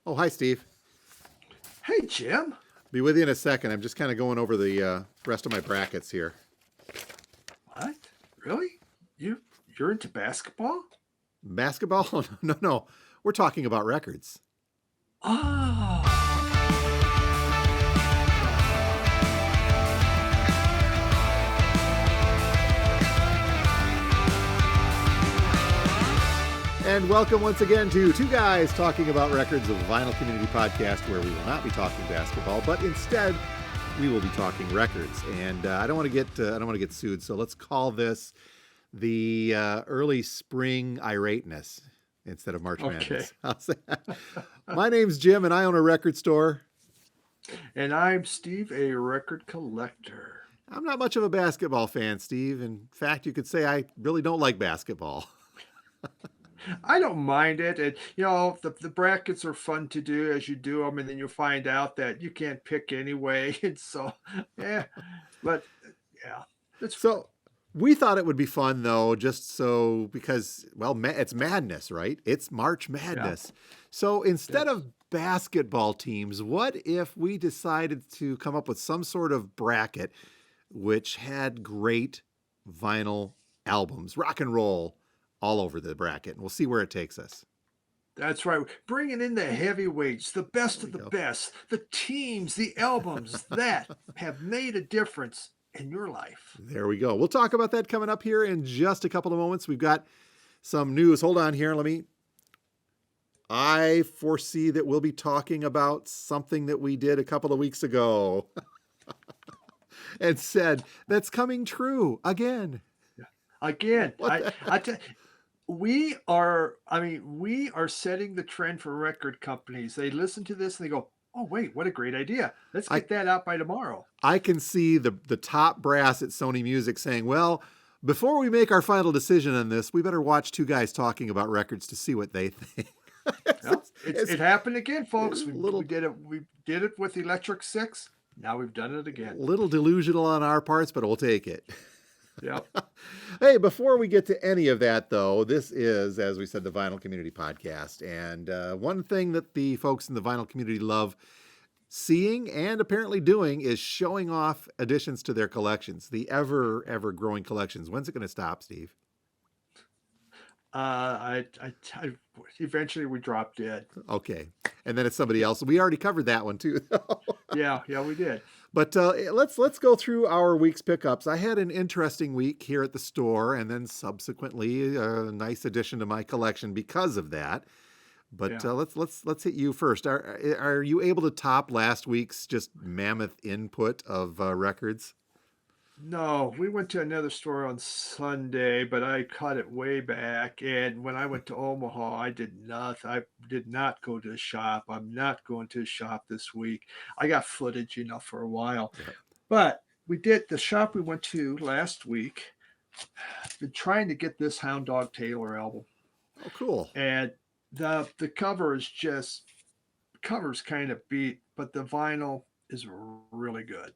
Oh, hi, Steve. Hey, Jim. Be with you in a second. I'm just kind of going over the rest of my brackets here. What? Really? You you're into basketball? Basketball? Oh, no, no. We're talking about records. Oh. And welcome once again to Two Guys Talking About Records, a vinyl community podcast where we will not be talking basketball, but instead we will be talking records. And I don't want to get sued, so let's call this the early spring irateness instead of March Okay. Madness. How's that? My name's Jim, and I own a record store. And I'm Steve, a record collector. I'm not much of a basketball fan, Steve. In fact, you could say I really don't like basketball. I don't mind it. And, the brackets are fun to do as you do them, and then you find out that you can't pick anyway. And so, yeah, but yeah, it's fun. So we thought it would be fun, though, just so because, well, it's madness, right? It's March Yeah, Madness. So it instead is. of basketball teams, what if we decided to come up with some sort of bracket which had great vinyl albums, rock and roll all over the bracket? And we'll see where it takes us. That's right. Bringing in the heavyweights, the best There we of the go. best, the teams, the albums that have made a difference in your life. There we go. We'll talk about that coming up here in just a couple of moments. We've got some news. Hold on here. I foresee that we'll be talking about something that we did a couple of weeks ago and said that's coming true again. Again, What the I heck? tell we are setting the trend for record companies. They listen to this and they go, "Oh, wait, what a great idea. Let's I get that out by tomorrow." I can see the top brass at Sony Music saying, "Well, before we make our final decision on this, we better watch two guys talking about records to see what they think." it's, Well, it's, it happened again, it's folks. a We did it with Electric Six. Now we've done it again. little delusional on our parts, but we'll take it. Yep. Hey, before we get to any of that, though, this is, as we said, the Vinyl Community Podcast. And one thing that the folks in the vinyl community love seeing and apparently doing is showing off additions to their collections, the ever growing collections. When's it going to stop, Steve? I eventually we dropped dead. Okay. And then it's somebody else. We already covered that one, too. Yeah, we did. But let's go through our week's pickups. I had an interesting week here at the store, and then subsequently a nice addition to my collection because of that. But Yeah. let's hit you first. Are you able to top last week's just mammoth input of records? No, we went to another store on Sunday, but I caught it way back. And when I went to Omaha, I did not. I did not go to a shop. I'm not going to a shop this week. I got footage enough for a while. Yeah. But we did the shop we went to last week. Been trying to get this Hound Dog Taylor album, Oh, cool. and the cover is just cover's kind of beat, but the vinyl is really good.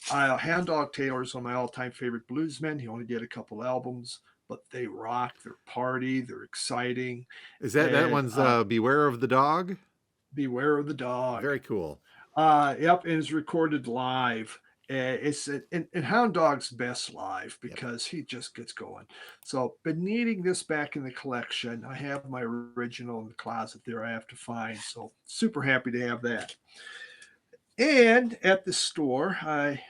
Hound Dog Taylor is one of my all-time favorite bluesmen. He only did a couple albums, but they rock. They're party. They're exciting. Is that And one's Beware of the Dog? Beware of the Dog. Very cool. Yep, and it's recorded live. It's and Hound Dog's best live Yep. because he just gets going. So, been needing this back in the collection. I have my original in the closet there. I have to find. So, super happy to have that. And at the store, I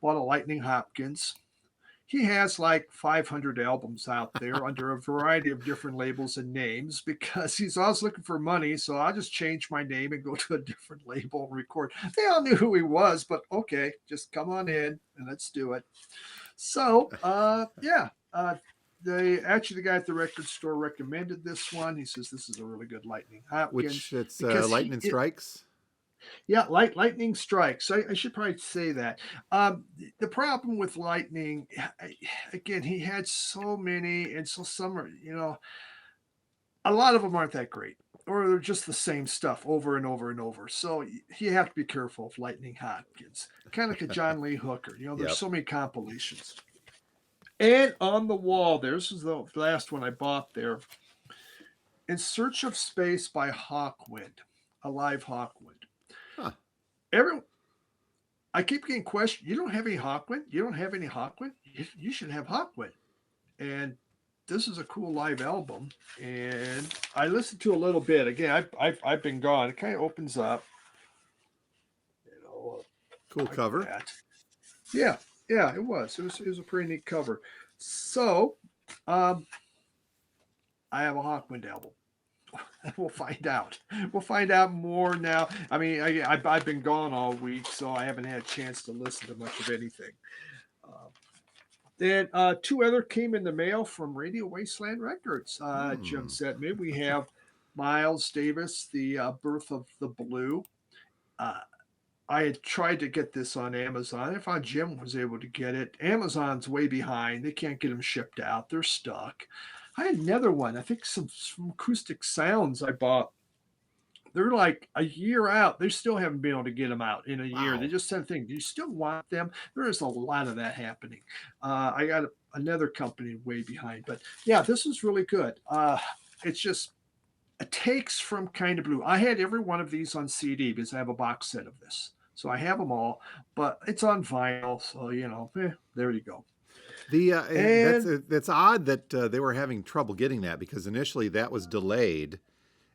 bought a Lightning Hopkins. He has like 500 albums out there under a variety of different labels and names because he's always looking for money. So I'll just change my name and go to a different label and record. They all knew who he was, but okay, just come on in and let's do it. So, yeah, the guy at the record store recommended this one. He says this is a really good Lightning Hopkins Which it's because Lightning Strikes. yeah, lightning strikes. I should probably say that. The problem with lightning, again, he had so many, and so some are, a lot of them aren't that great, or they're just the same stuff over and over and over. So you have to be careful of Lightning Hopkins, kind of like a John Lee Hooker. There's Yep. so many compilations. And on the wall, this is the last one I bought there. In Search of Space by Hawkwind. a live Hawkwind. Huh. Every I keep getting questioned. You don't have any Hawkwind? You don't have any Hawkwind? You should have Hawkwind. And this is a cool live album. And I listened to a little bit. Again, I've been gone. It kind of opens up, you know, Cool like cover. that. Yeah, yeah, it was. It was a pretty neat cover. So, um, I have a Hawkwind album. We'll find out. We'll find out more now. I mean, I've been gone all week, so I haven't had a chance to listen to much of anything. Uh, then two other came in the mail from Radio Wasteland Records. Jim Hmm. sent me. We have Miles Davis, The Birth of the Blue. Uh, I had tried to get this on Amazon. I thought Jim was able to get it. Amazon's way behind. They can't get them shipped out. They're stuck. I had another one. I think some acoustic sounds I bought. They're like a year out. They still haven't been able to get them out in a year. They Wow. just said, "Thing, do you still want them?" There is a lot of that happening. I got another company way behind, but yeah, this is really good. It's just it takes from Kind of Blue. I had every one of these on CD because I have a box set of this, so I have them all. But it's on vinyl, so there you go. That's And that's odd that they were having trouble getting that because initially that was delayed,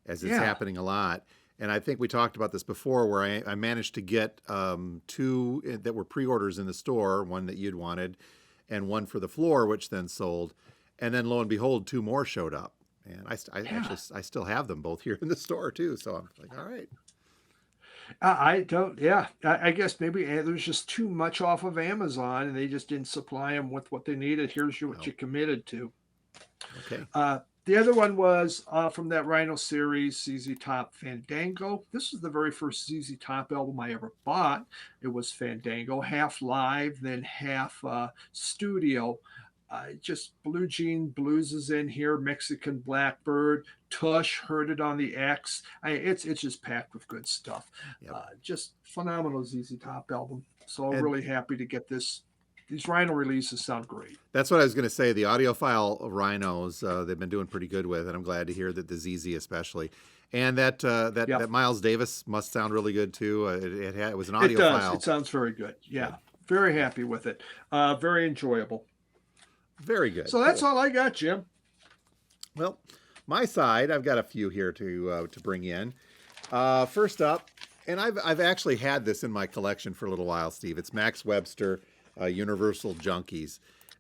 as it's yeah, happening a lot. And I think we talked about this before, where I managed to get two that were pre-orders in the store, one that you'd wanted, and one for the floor, which then sold. And then lo and behold, two more showed up, and I yeah. actually I still have them both here in the store too. So I'm like, all right, I don't. Yeah, I guess maybe there's just too much off of Amazon, and they just didn't supply them with what they needed. Here's what well, you committed to. okay. The other one was from that Rhino series, ZZ Top Fandango. This is the very first ZZ Top album I ever bought. It was Fandango, half live, then half studio. Just Blue Jean Blues is in here, Mexican Blackbird, Tush, Heard It on the X. It's just packed with good stuff. Yep. Just phenomenal ZZ Top album. So And really happy to get this. These Rhino releases sound great. that's what I was going to say. The audiophile rhinos, they've been doing pretty good with, and I'm glad to hear that the ZZ especially, and that Yep. Miles Davis must sound really good too. It was an It does. It audiophile. sounds very good. Good, Yeah. Very happy with it. Very enjoyable. very good, So that's cool. all I got, Jim. Well, my side, I've got a few here to bring in. First up, and I've actually had this in my collection for a little while, Steve. It's Max Webster, Universal Junkies.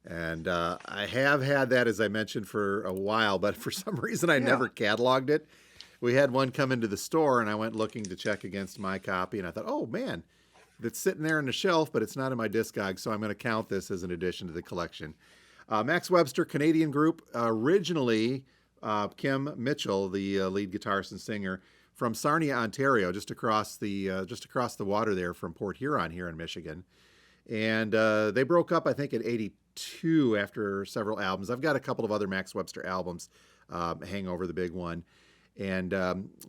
And I have had that, as I mentioned, for a while, but for some reason I Yeah. never cataloged it. We had one come into the store, and I went looking to check against my copy, and I thought, oh man, it's sitting there on the shelf, but it's not in my Discog, so I'm going to count this as an addition to the collection. Max Webster, Canadian group, originally Kim Mitchell, the lead guitarist and singer from Sarnia, Ontario, just across the water there from Port Huron here in Michigan, and they broke up, I think, in '82 after several albums. I've got a couple of other Max Webster albums, Hangover, the big one, and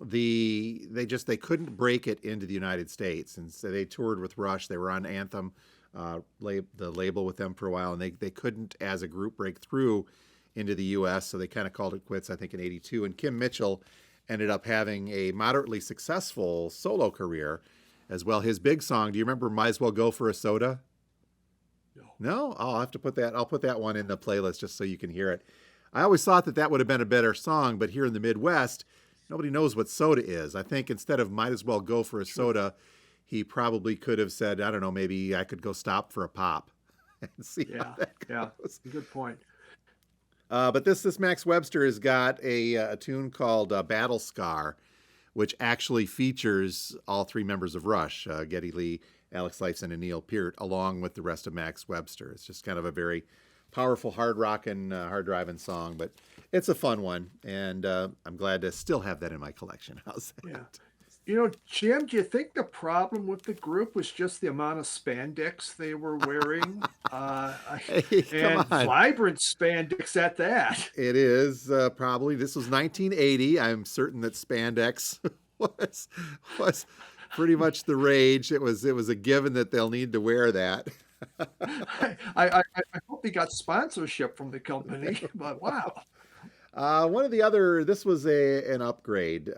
they couldn't break it into the United States, and so they toured with Rush. They were on Anthem, the label with them for a while, and they couldn't as a group break through into the U.S. So they kind of called it quits, I think, in '82. And Kim Mitchell ended up having a moderately successful solo career as well. His big song, do you remember "Might as Well Go for a Soda"? No. No, I'll have to put that. I'll put that one in the playlist just so you can hear it. I always thought that would have been a better song, but here in the Midwest, nobody knows what soda is. I think instead of "Might as Well Go for a True. Soda," he probably could have said, I don't know, maybe I could go stop for a pop and see how Yeah. that Yeah. goes. Good point. But this Max Webster has got a tune called "Battle Scar," which actually features all three members of Rush, Geddy Lee, Alex Lifeson, and Neil Peart, along with the rest of Max Webster. It's just kind of a very powerful, hard rocking, hard driving song, but it's a fun one, and I'm glad to still have that in my collection. How's Yeah. that? Jim, do you think the problem with the group was just the amount of spandex they were wearing? Hey, come And on. vibrant spandex at that. It is probably this was 1980. I'm certain that spandex was was pretty much the rage. It was a given that they'll need to wear that. I hope he got sponsorship from the company, but wow. One of the other, this was an upgrade.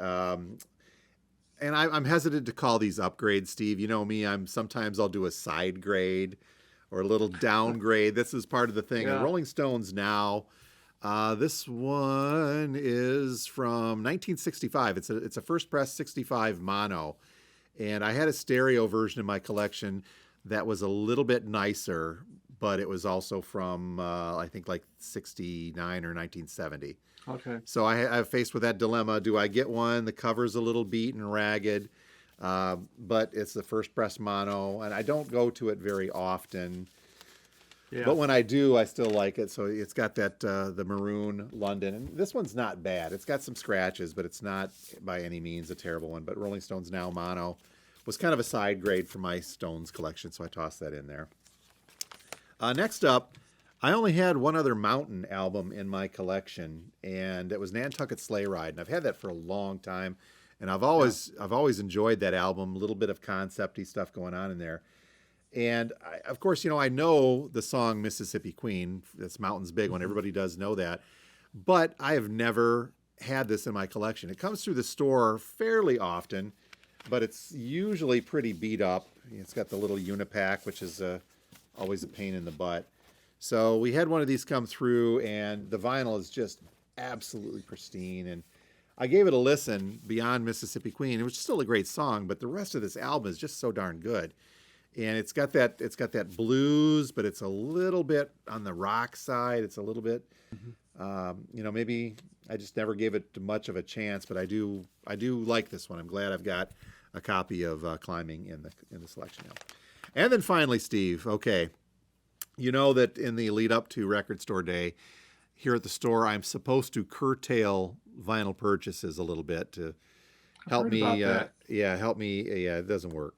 and I'm hesitant to call these upgrades, Steve. You know me, sometimes I'll do a side grade or a little downgrade. This is part of the thing. And Yeah. Rolling Stones now, this one is from 1965. It's a first press 65 mono, and I had a stereo version in my collection that was a little bit nicer, but it was also from I think like 69 or 1970. Okay. So I'm faced with that dilemma. Do I get one? The cover's a little beat and ragged, but it's the first press mono, and I don't go to it very often. Yeah. But when I do, I still like it. So it's got that the maroon London, and this one's not bad. It's got some scratches, but it's not by any means a terrible one. But Rolling Stones Now mono was kind of a side grade for my Stones collection, so I tossed that in there. Next up, I only had one other Mountain album in my collection, and it was Nantucket Sleigh Ride, and I've had that for a long time, and I've always enjoyed that album. A little bit of concept-y stuff going on in there. And of course, I know the song Mississippi Queen. That's Mountain's big one. Everybody does know that. But I have never had this in my collection. It comes through the store fairly often, but it's usually pretty beat up. It's got the little Unipack, which is always a pain in the butt. So we had one of these come through, and the vinyl is just absolutely pristine. And I gave it a listen beyond Mississippi Queen. It was still a great song, but the rest of this album is just so darn good. And it's got that blues, but it's a little bit on the rock side. It's a little bit, maybe I just never gave it much of a chance, but I do like this one. I'm glad I've got a copy of Climbing in the selection now. And then finally, Steve, okay, you know that in the lead up to Record Store Day, here at the store, I'm supposed to curtail vinyl purchases a little bit to help me. Help me. Yeah, it doesn't work.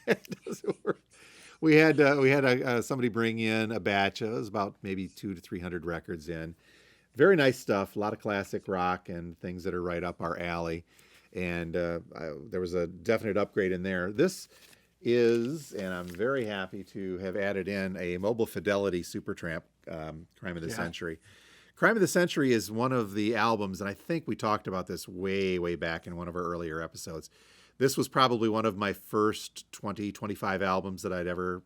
It doesn't work. We had somebody bring in a batch. It was about maybe 200 to 300 records in. Very nice stuff. A lot of classic rock and things that are right up our alley. And there was a definite upgrade in there. This is, and I'm very happy to have added in a Mobile Fidelity Supertramp Crime of the Century. Crime of the Century is one of the albums, and I think we talked about this way, way back in one of our earlier episodes. This was probably one of my first 20, 25 albums that I'd ever,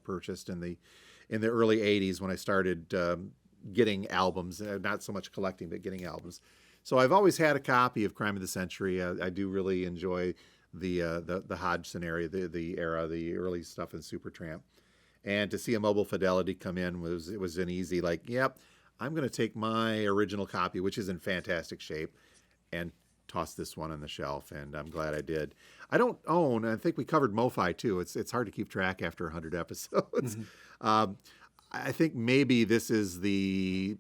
purchased in the early 80s when I started getting albums, not so much collecting, but getting albums. So I've always had a copy of Crime of the Century. I do really enjoy the Hodgson area, the era, the early stuff in Supertramp. And to see a Mobile Fidelity come in was an easy, like, yep, I'm going to take my original copy, which is in fantastic shape, and toss this one on the shelf, and I'm glad I did. I don't own, I think we covered MoFi too. It's hard to keep track after 100 episodes. Mm-hmm. I think maybe this is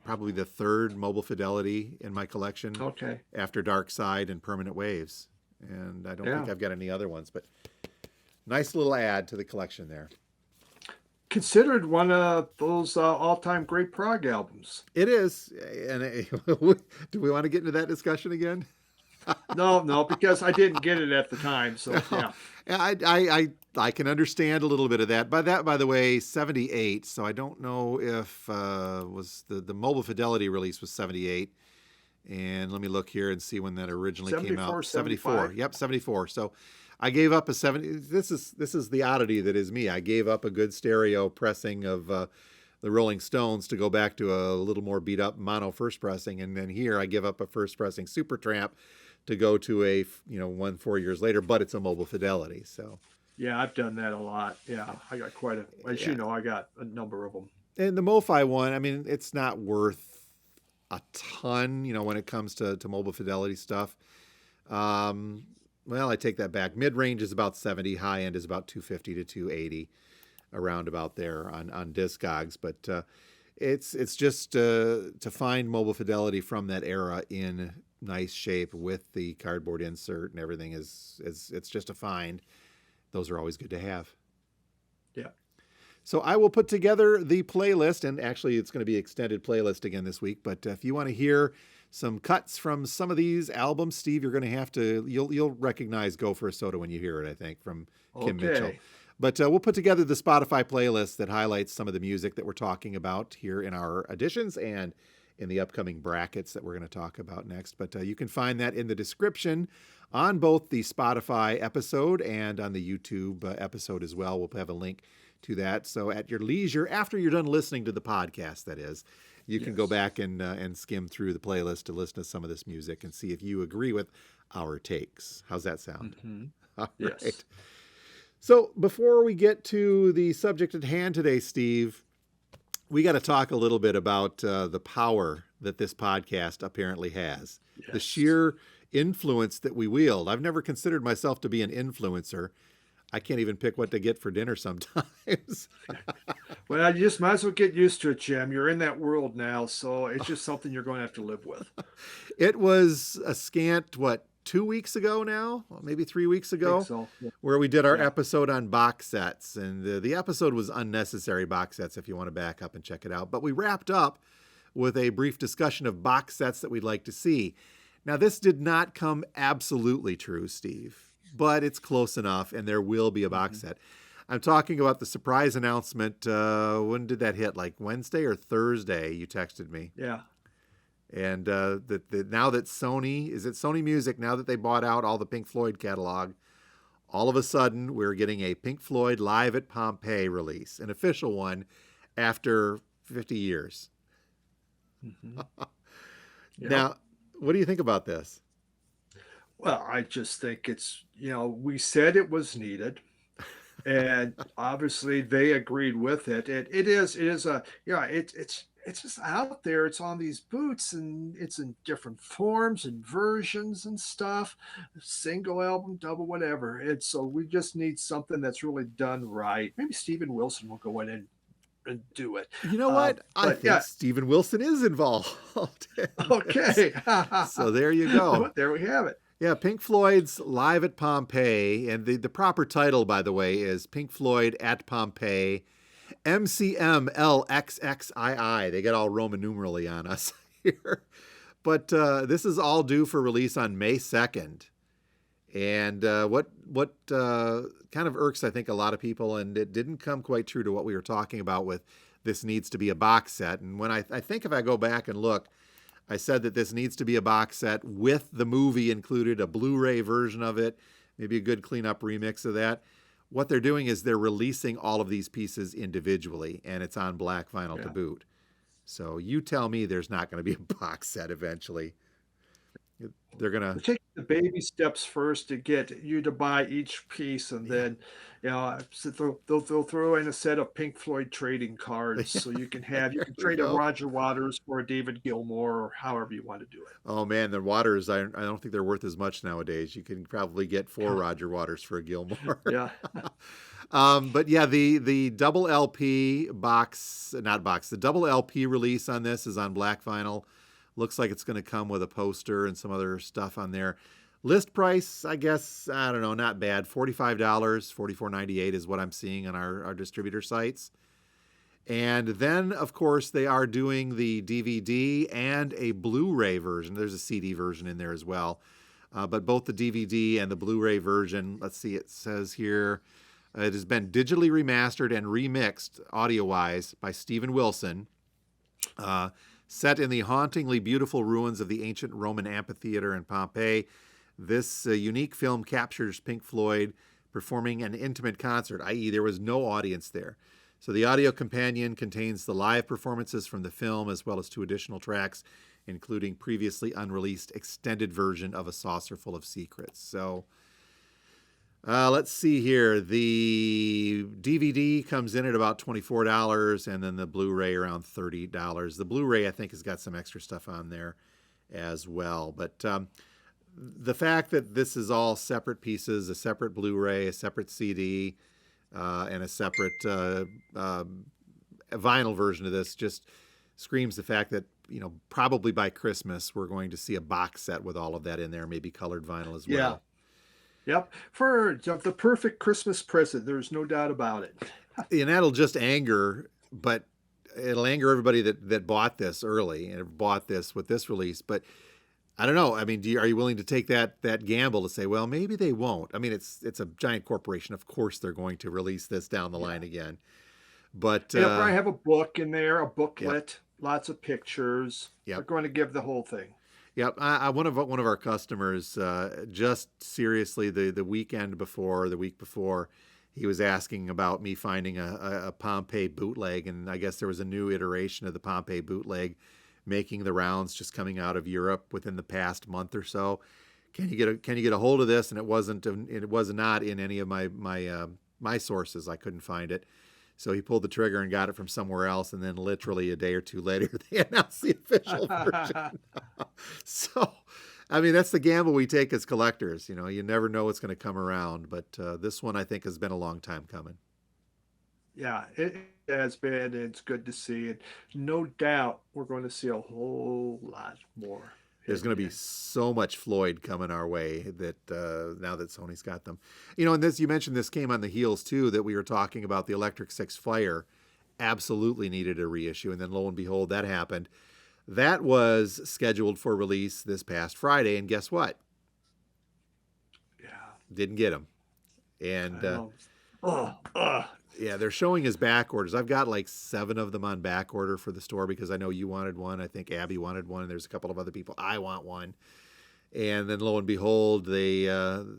probably the third Mobile Fidelity in my collection. Okay. After Dark Side and Permanent Waves. And I don't think I've got any other ones, but nice little add to the collection there. Considered one of those all-time great prog albums. It is. And do we want to get into that discussion again? No, because I didn't get it at the time. So yeah, I can understand a little bit of that. By the way, 78. So I don't know if was the Mobile Fidelity release was 78. And let me look here and see when that originally came out. 74. Yep, 74. So I gave up a 70. This is the oddity that is me. I gave up a good stereo pressing of the Rolling Stones to go back to a little more beat up mono first pressing, and then here I give up a first pressing Supertramp to go to a one 4 years later, but it's a Mobile Fidelity. So yeah, I've done that a lot. Yeah, I got quite a. As you know, I got a number of them. And the MoFi one, I mean, it's not worth a ton, when it comes to Mobile Fidelity stuff. Well, I take that back. Mid range is about 70, high end is about 250 to 280, around about there on Discogs. But it's just to find Mobile Fidelity from that era in nice shape with the cardboard insert and everything it's just a find. Those are always good to have. Yeah. So I will put together the playlist, and actually it's going to be extended playlist again this week. But if you want to hear some cuts from some of these albums, Steve, you're going to have to, you'll recognize Go for a Soda when you hear it, I think, from Kim Mitchell. But we'll put together the Spotify playlist that highlights some of the music that we're talking about here in our editions and in the upcoming brackets that we're going to talk about next. But you can find that in the description on both the Spotify episode and on the YouTube episode as well. We'll have a link to that. So at your leisure, after you're done listening to the podcast, that is, you can go back and skim through the playlist to listen to some of this music and see if you agree with our takes. How's that sound? Mm-hmm. All Yes. right. So before we get to the subject at hand today, Steve, we got to talk a little bit about the power that this podcast apparently has. Yes. The sheer influence that we wield. I've never considered myself to be an influencer. I can't even pick what to get for dinner sometimes. Well, you just might as well get used to it, Jim. You're in that world now, so it's just something you're going to have to live with. It was a scant, 2 weeks ago now, well, maybe 3 weeks ago, I think so. Yeah. where we did our episode on box sets. And the episode was unnecessary box sets if you want to back up and check it out. But we wrapped up with a brief discussion of box sets that we'd like to see. Now, this did not come absolutely true, Steve, but it's close enough, and there will be a box set. I'm talking about the surprise announcement. When did that hit? Like Wednesday or Thursday? You texted me. Yeah. And now that Sony Music, now that they bought out all the Pink Floyd catalog, all of a sudden we're getting a Pink Floyd Live at Pompeii release, an official one after 50 years. Mm-hmm. Now, what do you think about this? Well, I just think it's, we said it was needed. And obviously they agreed with it. It is it's just out there. It's on these boots and it's in different forms and versions and stuff, single album, double, whatever. And so we just need something that's really done right. Maybe Steven Wilson will go in and do it. You know what? I think Steven Wilson is involved. Okay. So there you go. There we have it. Yeah, Pink Floyd's Live at Pompeii, and the proper title, by the way, is Pink Floyd at Pompeii, MCMLXXII. They get all Roman numerally on us here. But this is all due for release on May 2nd. And what kind of irks, I think, a lot of people, and it didn't come quite true to what we were talking about with this needs to be a box set. And when I think if I go back and look, I said that this needs to be a box set with the movie included, a Blu-ray version of it, maybe a good cleanup remix of that. What they're doing is they're releasing all of these pieces individually, and it's on black vinyl to boot. So you tell me there's not going to be a box set eventually. They're going to take the baby steps first to get you to buy each piece, and then they'll throw in a set of Pink Floyd trading cards so you can trade a Roger Waters for a David Gilmour or however you want to do it. Oh man, the Waters, I don't think they're worth as much nowadays. You can probably get 4 Roger Waters for a Gilmour. Yeah. But yeah, the double LP the double LP release on this is on black vinyl. Looks like it's going to come with a poster and some other stuff on there. List price, I guess, I don't know, not bad. $45, $44.98 is what I'm seeing on our distributor sites. And then, of course, they are doing the DVD and a Blu-ray version. There's a CD version in there as well. But both the DVD and the Blu-ray version, let's see, it says here, it has been digitally remastered and remixed audio-wise by Steven Wilson. Set in the hauntingly beautiful ruins of the ancient Roman amphitheater in Pompeii, this unique film captures Pink Floyd performing an intimate concert, i.e. there was no audience there. So the audio companion contains the live performances from the film as well as 2 additional tracks, including previously unreleased extended version of A Saucer Full of Secrets. So let's see here. The DVD comes in at about $24, and then the Blu-ray around $30. The Blu-ray, I think, has got some extra stuff on there as well. But the fact that this is all separate pieces, a separate Blu-ray, a separate CD, and a separate vinyl version of this just screams the fact that, probably by Christmas, we're going to see a box set with all of that in there, maybe colored vinyl as well. Yeah. Yep. For the perfect Christmas present. There's no doubt about it. And that'll just anger, but it'll anger everybody that bought this early and bought this with this release. But I don't know. I mean, are you willing to take that gamble to say, well, maybe they won't? I mean, it's a giant corporation. Of course, they're going to release this down the line again. But I have a book in there, a booklet. lots of pictures. They're Yep. going to give the whole thing. Yep. One of our customers, just seriously, the weekend before, the week before, he was asking about me finding a Pompeii bootleg, and I guess there was a new iteration of the Pompeii bootleg making the rounds, just coming out of Europe within the past month or so. Can you get a hold of this? And it was not in any of my sources. I couldn't find it. So he pulled the trigger and got it from somewhere else, and then literally a day or two later, they announced the official version. So, I mean, that's the gamble we take as collectors. You know, you never know what's going to come around, but this one I think has been a long time coming. Yeah, it has been. It's good to see. And no doubt we're going to see a whole lot more There's going hitting to be in. so much Floyd coming our way that now that Sony's got them, you know, and this you mentioned this came on the heels too that we were talking about the Electric Six Fire, absolutely needed a reissue, and then lo and behold, that happened. That was scheduled for release this past Friday, and guess what? Yeah, Didn't get them, and I know. Oh, yeah, they're showing as back orders. I've got like 7 of them on back order for the store because I know you wanted one. I think Abby wanted one, and there's a couple of other people. I want one. And then lo and behold, they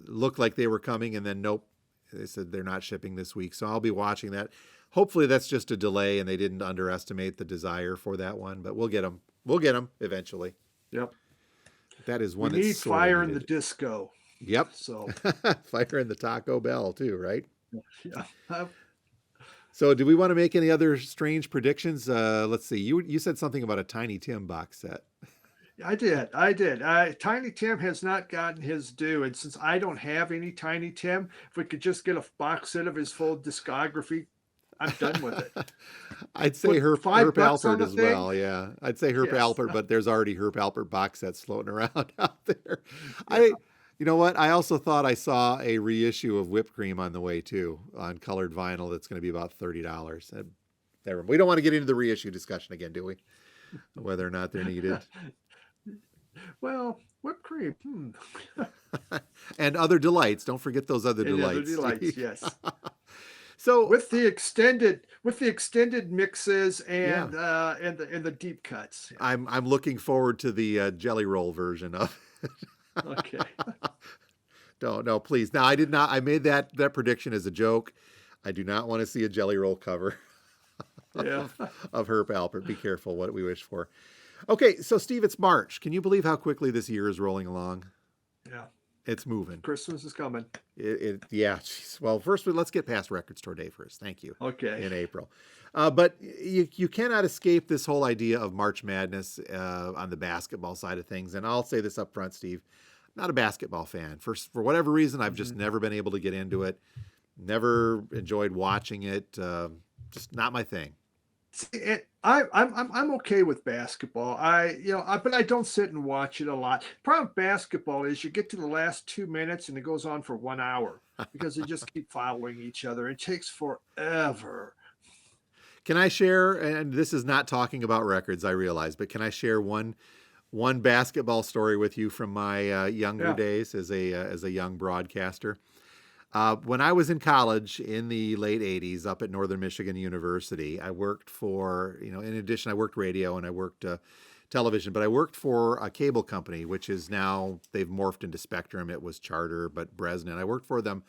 looked like they were coming, and then nope, they said they're not shipping this week. So I'll be watching that. Hopefully that's just a delay, and they didn't underestimate the desire for that one. But we'll get them. We'll get them eventually. yep. That is We one that's need sorely fire in the needed. disco. Yep. So, Fire in the Taco Bell too, right? yeah. So, do we want to make any other strange predictions? Let's see. You said something about a Tiny Tim box set. I did. Tiny Tim has not gotten his due. And since I don't have any Tiny Tim, if we could just get a box set of his full discography, I'm done with it. I'd say Put Herp $5 on Alpert the as thing. well. Yeah, I'd say Herp Yes. Alpert, but there's already Herp Alpert box sets floating around out there. Yeah. You know what? I also thought I saw a reissue of Whipped Cream on the way too, on colored vinyl. That's going to be about $30. We don't want to get into the reissue discussion again, do we? Whether or not they're needed. Well, whipped cream. And other delights. Don't forget those other Any other delights, delights? Steve. Yes. So With the extended mixes yeah, and the deep cuts. I'm looking forward to the Jelly Roll version of. Okay. No, please. Now I did not. I made that prediction as a joke. I do not want to see a Jelly Roll cover Yeah. of Herb Alpert. Be careful what we wish for. Okay, so Steve, it's March. Can you believe how quickly this year is rolling along? Yeah. It's moving. Christmas is coming. Yeah. Geez. Well, first let's get past Record Store Day first. Thank you. Okay. In April, but you cannot escape this whole idea of March Madness on the basketball side of things. And I'll say this up front, Steve. Not a basketball fan. For whatever reason, I've just never been able to get into it. Never enjoyed watching it. Just not my thing. See, I'm okay with basketball. But I don't sit and watch it a lot. Problem with basketball is you get to the last 2 minutes and it goes on for 1 hour because they just keep following each other. It takes forever. Can I share? And this is not talking about records, I realize, but can I share one basketball story with you from my younger Yeah. days as a young broadcaster? When I was in college in the late 80s up at Northern Michigan University, I worked for, in addition, I worked radio and I worked television, but I worked for a cable company, which is now, they've morphed into Spectrum. It was Charter, but Bresnan. I worked for them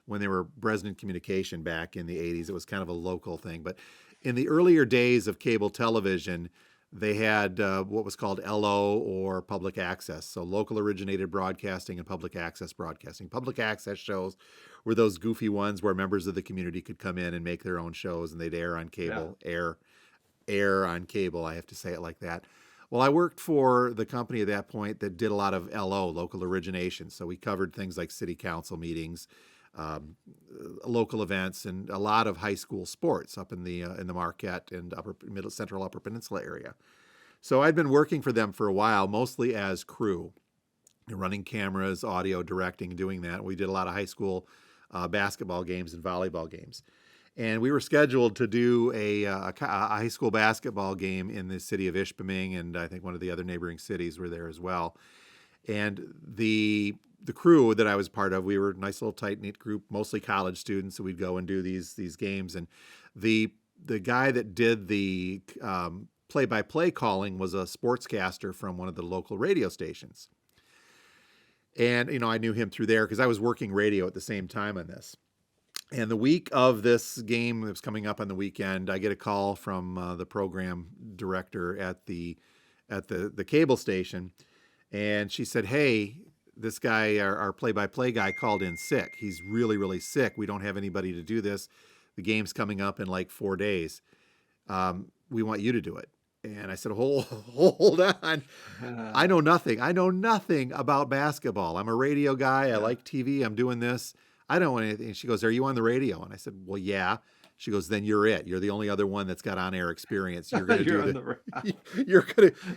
when they were Bresnan Communication back in the 80s. It was kind of a local thing. But in the earlier days of cable television, they had what was called LO or public access. So local originated broadcasting and public access broadcasting. Public access shows were those goofy ones where members of the community could come in and make their own shows and they'd air on cable, air on cable. I have to say it like that. Well, I worked for the company at that point that did a lot of LO, local origination. So we covered things like city council meetings, local events, and a lot of high school sports up in the Marquette and Central Upper Peninsula area. So I'd been working for them for a while, mostly as crew, running cameras, audio, directing, doing that. We did a lot of high school basketball games and volleyball games. And we were scheduled to do a high school basketball game in the city of Ishpeming, and I think one of the other neighboring cities were there as well. And the crew that I was part of, we were a nice little tight-knit group, mostly college students, so we'd go and do these games. And the guy that did the play-by-play calling was a sportscaster from one of the local radio stations. And, I knew him through there because I was working radio at the same time on this. And the week of this game that was coming up on the weekend, I get a call from the program director at the cable station. And she said, "Hey, this guy, our play-by-play guy, called in sick. He's really, really sick. We don't have anybody to do this. The game's coming up in like 4 days. We want you to do it." And I said, hold on. I know nothing. I know nothing about basketball. I'm a radio guy. I like TV. I'm doing this. I don't want anything. She goes, "Are you on the radio?" And I said, "Well, yeah." She goes, "Then you're it. You're the only other one that's got on-air experience. You're going to do this.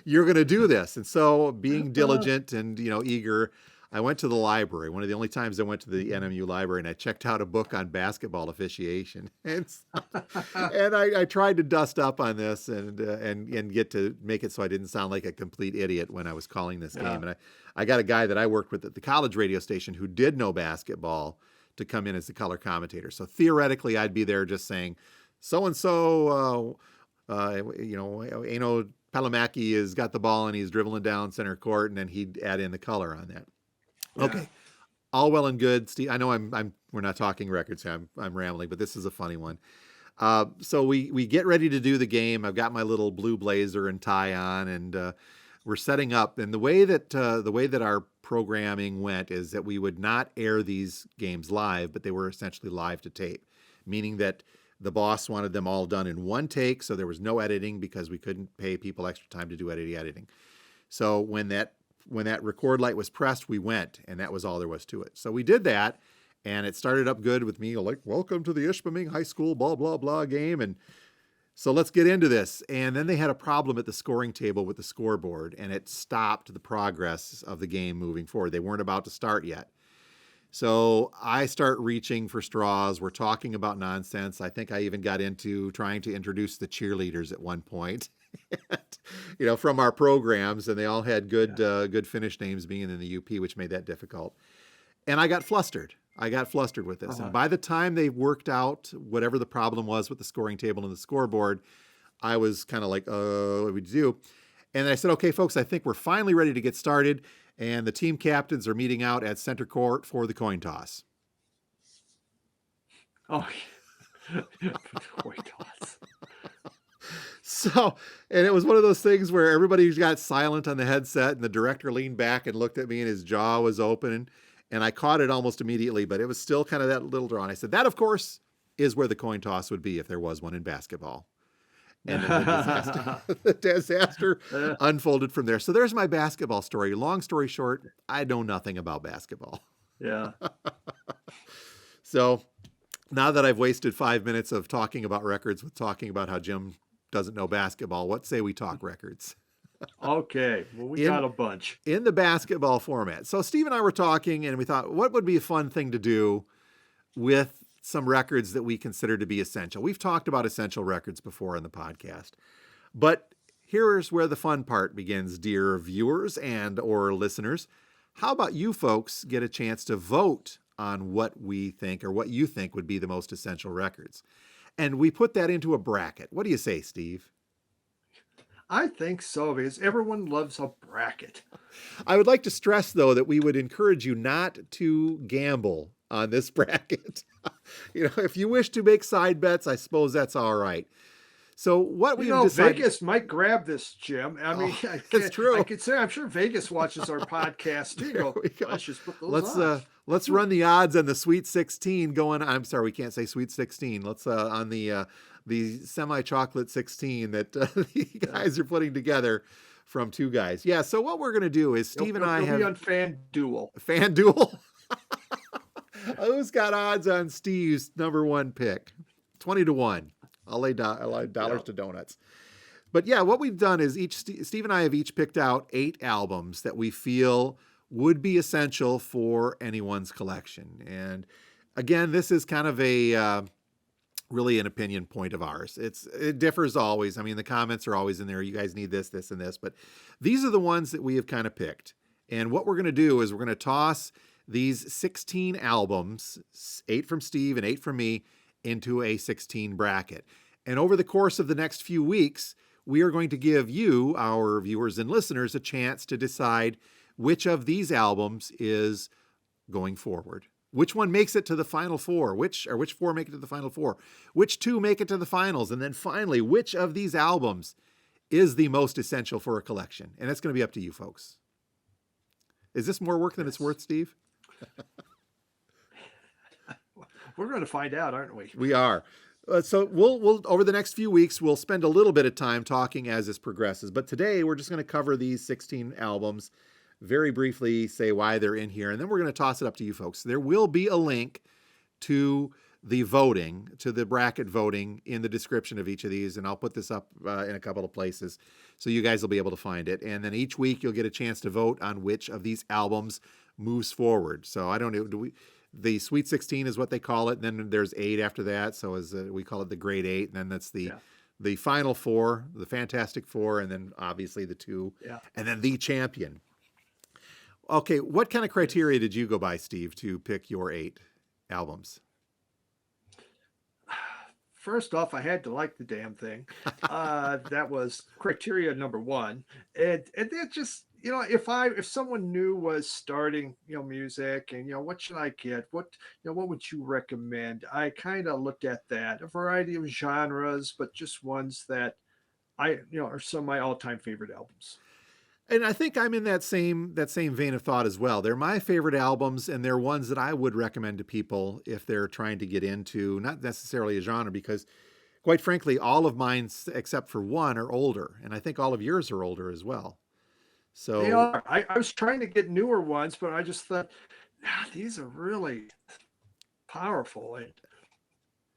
You're going to do this." And so, being diligent and eager, I went to the library. One of the only times I went to the NMU library, and I checked out a book on basketball officiation. And I tried to dust up on this and get to make it so I didn't sound like a complete idiot when I was calling this game. And I got a guy that I worked with at the college radio station who did know basketball to come in as the color commentator. So theoretically, I'd be there just saying, so-and-so, Aino Palamaki has got the ball and he's dribbling down center court, and then he'd add in the color on that. Yeah. Okay, all well and good, Steve. I know we're not talking records here. I'm rambling, but this is a funny one. So we get ready to do the game. I've got my little blue blazer and tie on, and we're setting up. And the way that our programming went is that we would not air these games live, but they were essentially live to tape, meaning that the boss wanted them all done in one take, so there was no editing because we couldn't pay people extra time to do editing. So when that record light was pressed, we went, and that was all there was to it. So we did that, and it started up good with me like, "Welcome to the Ishpeming High School blah, blah, blah game." And so let's get into this. And then they had a problem at the scoring table with the scoreboard, and it stopped the progress of the game moving forward. They weren't about to start yet. So I start reaching for straws. We're talking about nonsense. I think I even got into trying to introduce the cheerleaders at one point, from our programs, and they all had good finish names being in the UP, which made that difficult. And I got flustered. With this. And by the time they worked out whatever the problem was with the scoring table and the scoreboard, I was kind of like, what do we do? And I said, "Okay, folks, I think we're finally ready to get started. And the team captains are meeting out at center court for the coin toss." Oh, coin toss. So, and it was one of those things where everybody got silent on the headset, and the director leaned back and looked at me, and his jaw was open. And I caught it almost immediately, but it was still kind of that little drawn. I said, "That, of course, is where the coin toss would be if there was one in basketball." And the disaster unfolded from there. So there's my basketball story. Long story short, I know nothing about basketball. Yeah. So now that I've wasted 5 minutes of talking about records with talking about how Jim doesn't know basketball, what say we talk records? Okay. Well, we got a bunch. In the basketball format. So Steve and I were talking, and we thought, what would be a fun thing to do with some records that we consider to be essential? We've talked about essential records before in the podcast. But here's where the fun part begins, dear viewers and or listeners. How about you folks get a chance to vote on what we think or what you think would be the most essential records? And we put that into a bracket. What do you say, Steve? I think so, because everyone loves a bracket. I would like to stress, though, that we would encourage you not to gamble on this bracket. If you wish to make side bets, I suppose that's all right. So what we decided... Vegas might grab this, Jim. I mean, that's true. I could say I'm sure Vegas watches our podcast too. Let's just put those odds. Let's run the odds on the Sweet 16 going. I'm sorry, we can't say Sweet 16. Let's on the semi-chocolate 16 that the guys are putting together from two guys. Yeah. So what we're gonna do is Steve and I have be on FanDuel. FanDuel. Who's got odds on Steve's number one pick? 20-1. I'll lay dollars to donuts. But yeah, what we've done is Steve and I have each picked out 8 albums that we feel would be essential for anyone's collection. And again, this is kind of a really an opinion point of ours. It differs always. I mean, the comments are always in there. You guys need this, this, and this. But these are the ones that we have kind of picked. And what we're going to do is we're going to toss these 16 albums, 8 from Steve and 8 from me, into a 16 bracket. And over the course of the next few weeks, we are going to give you, our viewers and listeners, a chance to decide which of these albums is going forward. Which one makes it to the final four? Which four make it to the final four? Which two make it to the finals? And then finally, which of these albums is the most essential for a collection? And it's going to be up to you folks. Is this more work than it's worth, Steve? We're going to find out, aren't we? We are. So we'll over the next few weeks, we'll spend a little bit of time talking as this progresses. But today we're just going to cover these 16 albums, very briefly say why they're in here, and then we're going to toss it up to you folks. There will be a link to the voting, to the bracket voting in the description of each of these, and I'll put this up in a couple of places so you guys will be able to find it. And then each week you'll get a chance to vote on which of these albums moves forward. So I don't know, the Sweet 16 is what they call it. And then there's 8 after that. So we call it the Grade 8. And then that's the Final Four, the Fantastic Four, and then obviously the 2, and then the champion. Okay, what kind of criteria did you go by, Steve, to pick your 8 albums? First off, I had to like the damn thing. That was criteria number 1. And that just, if someone new was starting, music and, what should I get? What would you recommend? I kind of looked at that, a variety of genres, but just ones that are some of my all-time favorite albums. And I think I'm in that same vein of thought as well. They're my favorite albums, and they're ones that I would recommend to people if they're trying to get into not necessarily a genre, because quite frankly, all of mine except for one are older, and I think all of yours are older as well. So they are. I was trying to get newer ones, but I just thought, these are really powerful,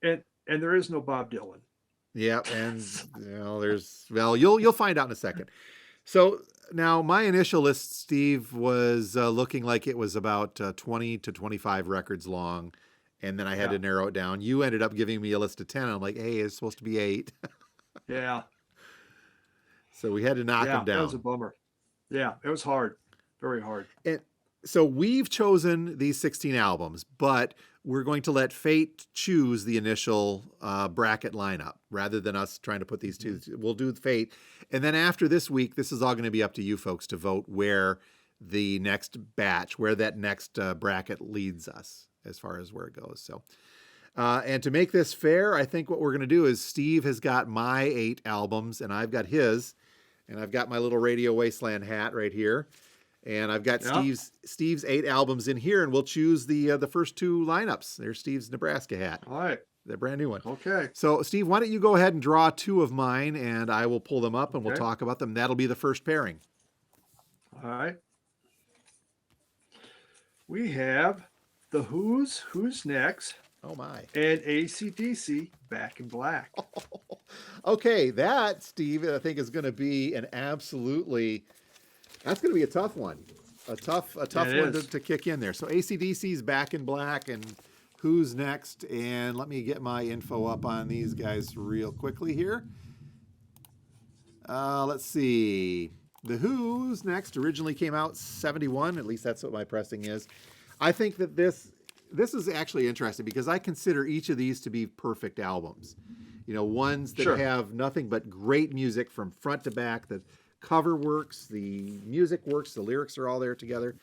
and there is no Bob Dylan. Yeah, and you'll find out in a second. So now my initial list, Steve, was looking like it was about 20 to 25 records long. And then I had to narrow it down. You ended up giving me a list of 10. I'm like, hey, it's supposed to be 8. Yeah. So we had to knock them down. That was a bummer. Yeah, it was hard. Very hard. And so we've chosen these 16 albums, but we're going to let fate choose the initial bracket lineup rather than us trying to put these two. We'll do fate. And then after this week, this is all going to be up to you folks to vote where the next batch, where that next bracket leads us as far as where it goes. So, and to make this fair, I think what we're going to do is Steve has got my 8 albums and I've got his, and I've got my little Radio Wasteland hat right here. And I've got Steve's 8 albums in here, and we'll choose the first 2 lineups. There's Steve's Nebraska hat. All right. The brand new one. Okay. So, Steve, why don't you go ahead and draw 2 of mine, and I will pull them up, and we'll talk about them. That'll be the first pairing. All right. We have the Who's Next. Oh, my. And AC/DC, Back in Black. Okay, that, Steve, I think is going to be that's going to be a tough one. A tough one to kick in there. So AC/DC's Back in Black, and Who's Next? And let me get my info up on these guys real quickly here. Let's see. The Who's Next originally came out 71. At least that's what my pressing is. I think that this is actually interesting because I consider each of these to be perfect albums. Ones that have nothing but great music from front to back. The cover works, the music works, the lyrics are all there together.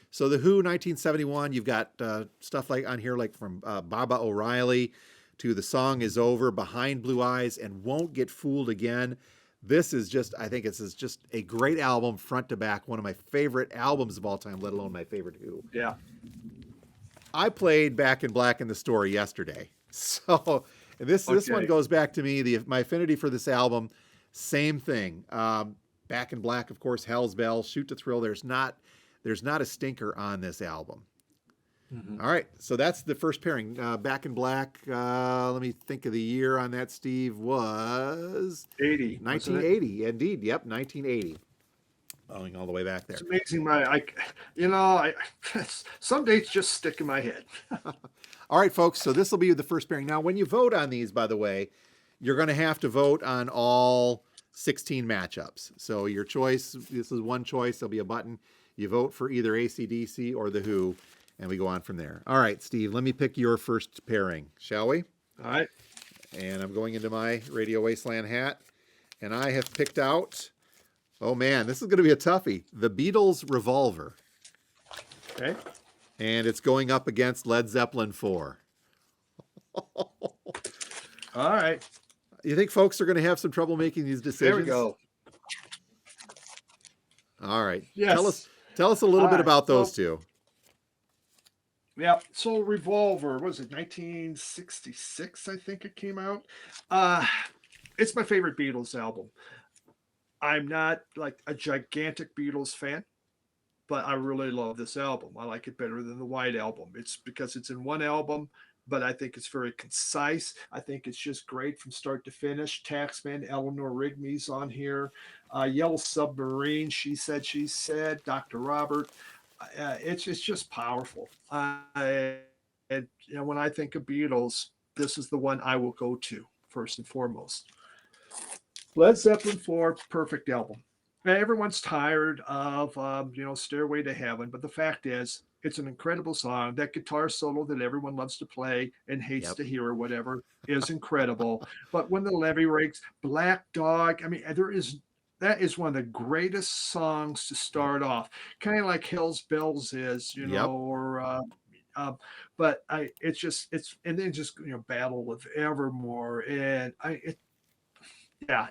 So the Who, 1971, you've got stuff like on here, like from Baba O'Reilly to The Song Is Over, Behind Blue Eyes, and Won't Get Fooled Again. I think this is just a great album, front to back, one of my favorite albums of all time, let alone my favorite Who. Yeah. I played Back in Black in the store yesterday. So this one goes back to me, my affinity for this album, same thing. Back in Black, of course, Hell's Bells, Shoot to Thrill. There's not a stinker on this album. Mm-hmm. All right, so that's the first pairing. Back in Black, let me think of the year on that, Steve, was 80. 1980, indeed. Yep, 1980. Going all the way back there. It's amazing. Some dates just stick in my head. All right, folks, so this will be the first pairing. Now, when you vote on these, by the way, you're going to have to vote on all 16 matchups. So your choice, this is one choice. There'll be a button. You vote for either AC/DC or The Who, and we go on from there. All right, Steve, let me pick your first pairing, shall we? All right. And I'm going into my Radio Wasteland hat. And I have picked out, oh man, this is going to be a toughie. The Beatles' Revolver. Okay. And it's going up against Led Zeppelin 4. All right. You think folks are going to have some trouble making these decisions? There we go. All right. Yes. Tell us a little All bit right. about So, those two. yeah. So Revolver, what was it, 1966, I think it came out. It's my favorite Beatles album. I'm not like a gigantic Beatles fan, but I really love this album. I like it better than the White Album. It's because it's in one album, but I think it's very concise. I think it's just great from start to finish. Taxman, Eleanor Rigby's on here. Yellow Submarine, She Said, Dr. Robert. It's just powerful. And when I think of Beatles, this is the one I will go to first and foremost. Led Zeppelin 4, perfect album. Now, everyone's tired of, Stairway to Heaven, but the fact is, it's an incredible song. That guitar solo that everyone loves to play and hates to hear or whatever is incredible. But when the levee breaks, Black Dog, I mean, that is one of the greatest songs to start off. Kind of like Hell's Bells is, or but and then just Battle of Evermore, and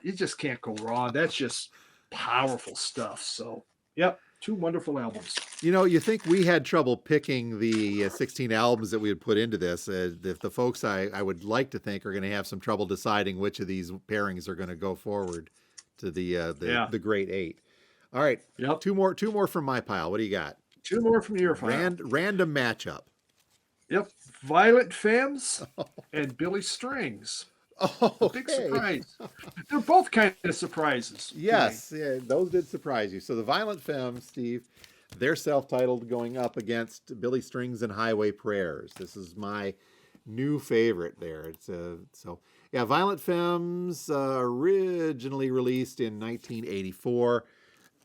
you just can't go wrong. That's just powerful stuff. So, yep, two wonderful albums. You think we had trouble picking the 16 albums that we would put into this. The folks I would like to think are going to have some trouble deciding which of these pairings are going to go forward to the Great Eight. All right, two more from my pile. What do you got? Two more from your pile. Random matchup. Yep, Violent Femmes and Billy Strings. Oh, big surprise. They're both kind of surprises. Yes, yeah, those did surprise you. So the Violent Femmes, Steve, they're self-titled, going up against Billy Strings and Highway Prayers. This is my new favorite there. It's Violent Femmes, originally released in 1984.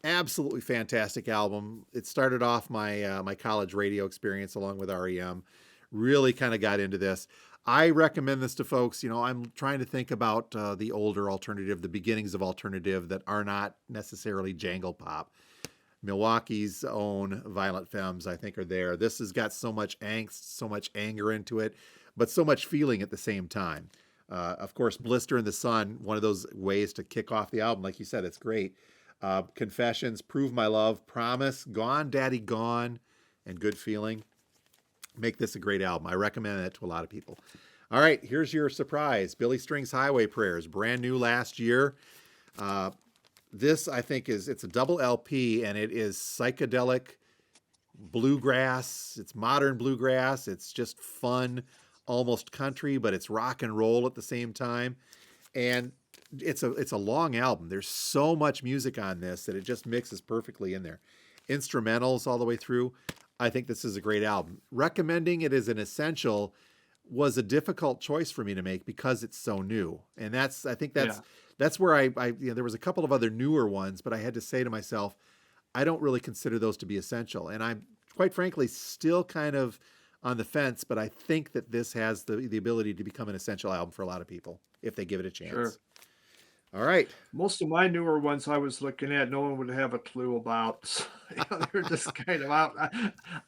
Absolutely fantastic album. It started off my my college radio experience along with REM. Really kind of got into this. I recommend this to folks. I'm trying to think about the older alternative, the beginnings of alternative that are not necessarily jangle pop. Milwaukee's own Violent Femmes, I think, are there. This has got so much angst, so much anger into it, but so much feeling at the same time. Of course, Blister in the Sun, one of those ways to kick off the album. Like you said, it's great. Confessions, Prove My Love, Promise, Gone Daddy Gone, and Good Feeling make this a great album. I recommend it to a lot of people. All right, here's your surprise. Billy Strings' Highway Prayers, brand new last year. This, I think, it's a double LP, and it is psychedelic bluegrass. It's modern bluegrass. It's just fun, almost country, but it's rock and roll at the same time. And it's a long album. There's so much music on this that it just mixes perfectly in there. Instrumentals all the way through. I think this is a great album. Recommending it as an essential was a difficult choice for me to make because it's so new. And that's where I there was a couple of other newer ones, but I had to say to myself, I don't really consider those to be essential. And I'm quite frankly still kind of on the fence, but I think that this has the ability to become an essential album for a lot of people if they give it a chance. Sure. All right. Most of my newer ones I was looking at, no one would have a clue about. They're just kind of out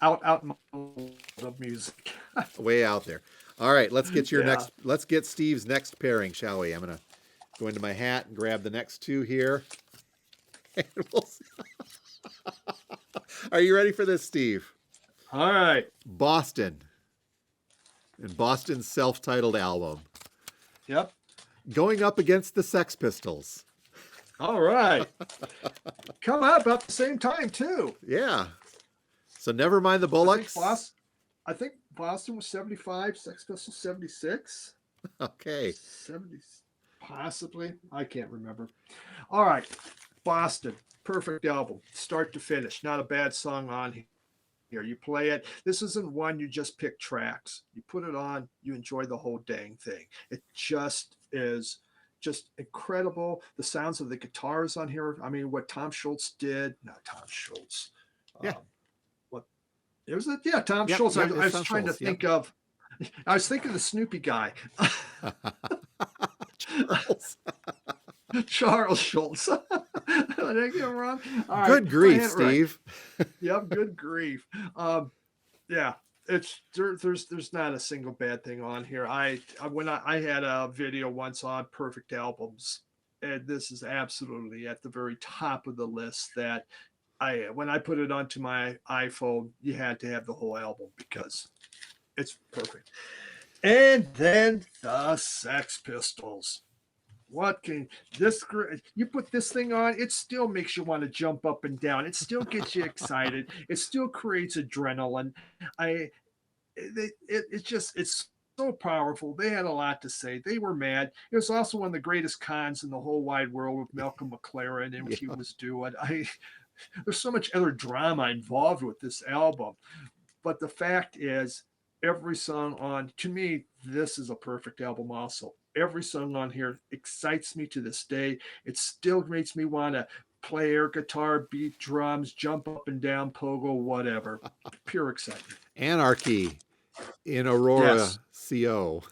of music. Way out there. All right, let's get Steve's next pairing, shall we? I'm gonna go into my hat and grab the next two here. And we'll see. Are you ready for this, Steve? All right. Boston. And Boston's self-titled album. Yep. Going up against the Sex Pistols. All right. Come out about the same time, too. Yeah. So never mind the Bullocks. I think Boston was 75, Sex Pistols 76. Okay. 70, possibly. I can't remember. All right. Boston. Perfect album. Start to finish. Not a bad song on here. You play it. This isn't one you just pick tracks. You put it on, you enjoy the whole dang thing. It just is just incredible. The sounds of the guitars on here. I mean, what Tom Schultz did. Not Tom Schultz. Yeah. It was Tom Schultz. I was trying to think of. I was thinking the Snoopy guy. Charles Schultz. Did I get it wrong? All right, Good I grief, had it right. Steve. Yep, good grief. Yeah, there's not a single bad thing on here. I had a video once on perfect albums, and this is absolutely at the very top of the list. That I when I put it onto my iPhone, you had to have the whole album because it's perfect. And then the Sex Pistols. What can this you put this thing on, it still makes you want to jump up and down, it still gets you excited, it still creates adrenaline. I it's just it's so powerful. They had a lot to say. They were mad. It was also one of the greatest cons in the whole wide world with Malcolm McLaren and what he Yeah. was doing. I There's so much other drama involved with this album, but the fact is, every song on, to me, this is a perfect album also. Every song on here excites me to this day. It still makes me want to play air guitar, beat drums, jump up and down, pogo, whatever. Pure excitement. Anarchy in Aurora, Yes. CO.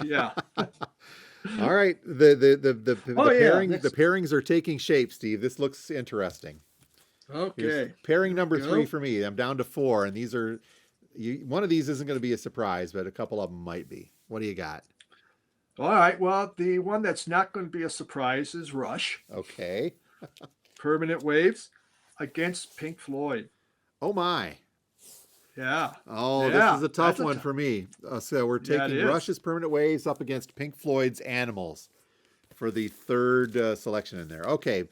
Yeah. All right, the Oh, yeah. pairing the pairings are taking shape, Steve. This looks interesting. Here's Okay. pairing Here we number 3 go. for me. I'm down to 4, and these are one of these isn't going to be a surprise, but a couple of them might be. What do you got? All right. Well, the one that's not going to be a surprise is Rush, Okay. Permanent Waves against Pink Floyd. Oh my. Yeah. Oh, this Yeah. is a tough That's one for me. So we're yeah, it taking is. Rush's Permanent Waves up against Pink Floyd's Animals for the third selection in there. Okay,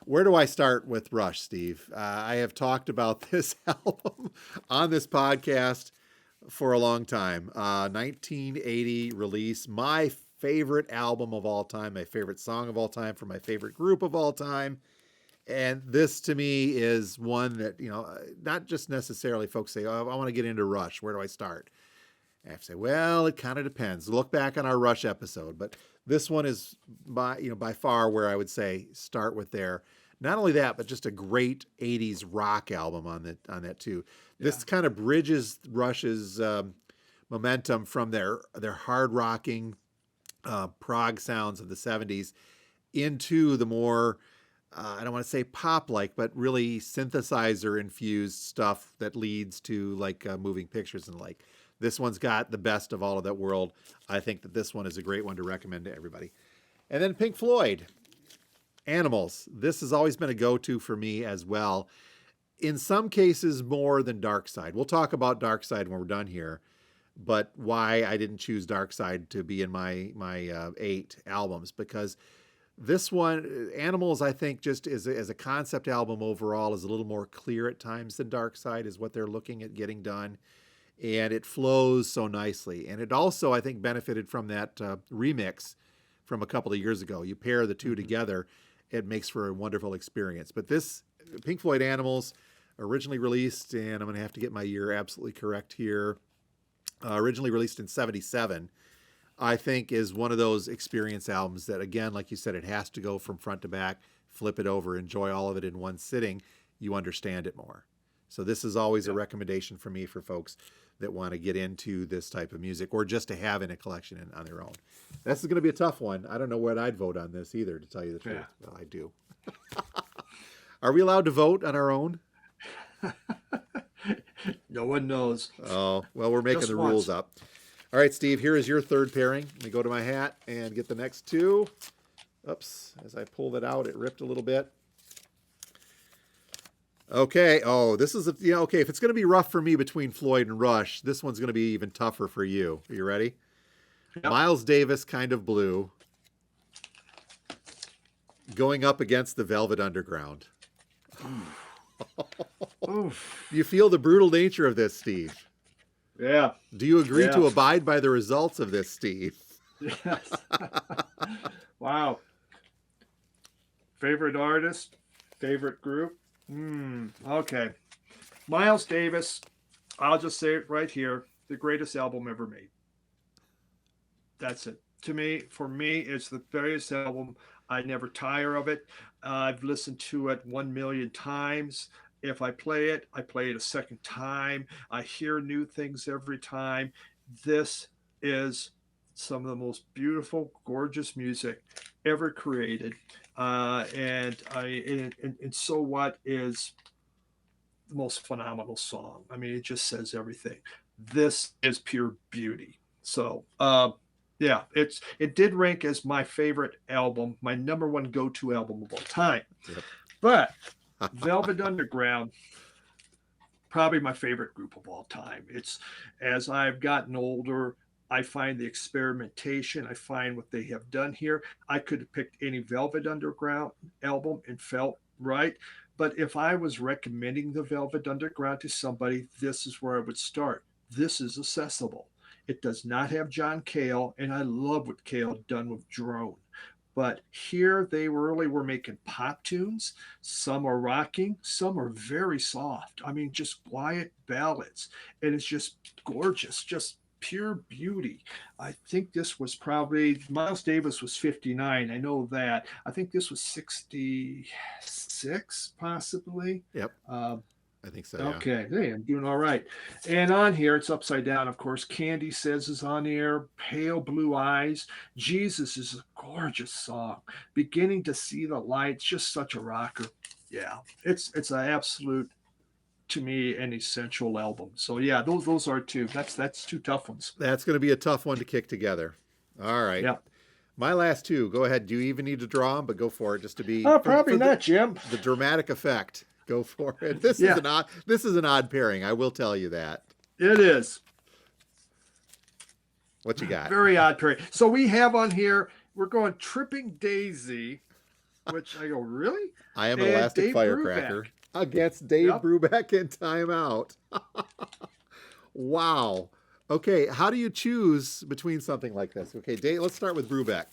where do I start with Rush, Steve? I have talked about this album on this podcast for a long time. 1980 release, my favorite album of all time, my favorite song of all time, for my favorite group of all time. And this to me is one that, not just necessarily folks say, oh, I want to get into Rush. Where do I start? I have to say, well, it kind of depends. Look back on our Rush episode, but this one is by far where I would say start with there. Not only that, but just a great '80s rock album on that too. Yeah. This kind of bridges Rush's momentum from their hard rocking prog sounds of the '70s into the more I don't want to say pop like, but really synthesizer infused stuff that leads to like moving pictures and like. This one's got the best of all of that world. I think that this one is a great one to recommend to everybody. And then Pink Floyd, Animals. This has always been a go-to for me as well. In some cases, more than Dark Side. We'll talk about Dark Side when we're done here, but why I didn't choose Dark Side to be in my 8 albums, because this one, Animals, I think just as a concept album overall is a little more clear at times than Dark Side is what they're looking at getting done. And it flows so nicely. And it also, I think, benefited from that remix from a couple of years ago. You pair the two together, it makes for a wonderful experience. But this Pink Floyd Animals, originally released, and I'm going to have to get my year absolutely correct here, originally released in '77, I think is one of those experience albums that, again, like you said, it has to go from front to back, flip it over, enjoy all of it in one sitting. You understand it more. So this is always a recommendation for me for folks that want to get into this type of music or just to have in a collection on their own. This is going to be a tough one. I don't know what I'd vote on this either, to tell you the truth. Yeah. Well, I do. Are we allowed to vote on our own? No one knows. Oh, well, we're making Just the once. rules up. All right, Steve, here is your third pairing. Let me go to my hat and get the next two. Oops, as I pulled it out, it ripped a little bit. Okay. Oh, this is okay. If it's going to be rough for me between Floyd and Rush, this one's going to be even tougher for you. Are you ready? Yep. Miles Davis, Kind of Blue, going up against the Velvet Underground. Oof. You feel the brutal nature of this, Steve. Yeah. Do you agree Yeah. to abide by the results of this, Steve? Yes. Wow. Favorite artist? Favorite group? Okay. Miles Davis, I'll just say it right here, the greatest album ever made. That's it. For me, it's the greatest album. I never tire of it. I've listened to it 1,000,000 times. If I play it a second time. I hear new things every time. This is some of the most beautiful, gorgeous music ever created. And So What is the most phenomenal song. I mean, it just says everything. This is pure beauty. So, yeah, it did rank as my favorite album, my number one go-to album of all time. Yep. But Velvet Underground, probably my favorite group of all time. It's as I've gotten older, I find the experimentation, I find what they have done here. I could have picked any Velvet Underground album and felt right. But if I was recommending the Velvet Underground to somebody, this is where I would start. This is accessible. It does not have John Cale, and I love what Cale done with Drone. But here they really were making pop tunes. Some are rocking, some are very soft. I mean, just quiet ballads. And it's just gorgeous, just pure beauty. I think this was probably Miles Davis was 59. I know that. I think this was 66, possibly. Yep. Uh, I think so. Yeah. Okay, hey, I'm doing all right. And on here, it's upside down, of course. Candy Says is on here. Pale Blue Eyes. Jesus is a gorgeous song. Beginning to See the Light. Just such a rocker. Yeah, it's an absolute, to me, an essential album. So yeah, those are two. That's two tough ones. That's going to be a tough one to kick together. All right. Yeah. My last two. Go ahead. Do you even need to draw them? But go for it, just to be Probably not, Jim. The dramatic effect. Go for it. This is an odd pairing. I will tell you that. It is. What you got? Very odd pairing. So we have on here, we're going Tripping Daisy, which I go, really? I Am an Elastic Firecracker against Dave Brubeck in Timeout. Wow. Okay, how do you choose between something like this? Okay, Dave, let's start with Brubeck.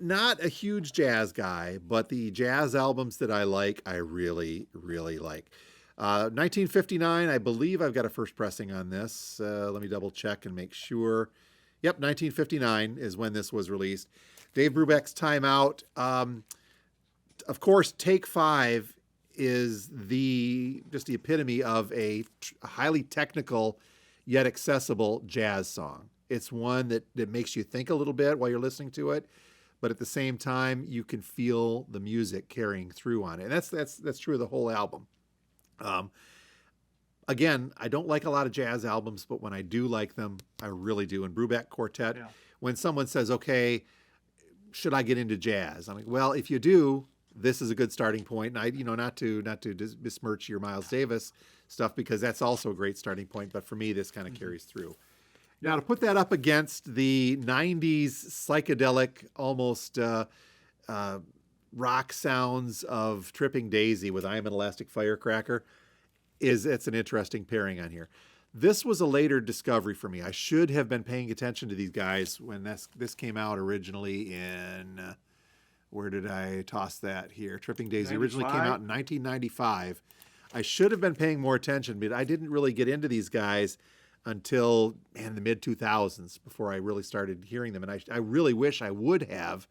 Not a huge jazz guy, but the jazz albums that I like, I really, really like. 1959, I believe I've got a first pressing on this. Let me double check and make sure. Yep, 1959 is when this was released. Dave Brubeck's Time Out. Of course, Take 5 is just the epitome of a highly technical yet accessible jazz song. It's one that makes you think a little bit while you're listening to it, but at the same time, you can feel the music carrying through on it. And that's true of the whole album. Again, I don't like a lot of jazz albums, but when I do like them, I really do. And Brubeck Quartet, when someone says, okay, should I get into jazz? I'm like, well, if you do, this is a good starting point. And not to besmirch your Miles Davis stuff, because that's also a great starting point. But for me, this kind of carries through. Now, to put that up against the 90s psychedelic, almost rock sounds of Tripping Daisy with I Am an Elastic Firecracker, it's an interesting pairing on here. This was a later discovery for me. I should have been paying attention to these guys when this came out originally in, where did I toss that here? Tripping Daisy 95? Originally came out in 1995. I should have been paying more attention, but I didn't really get into these guys until the mid 2000s before I really started hearing them. And I really wish I would have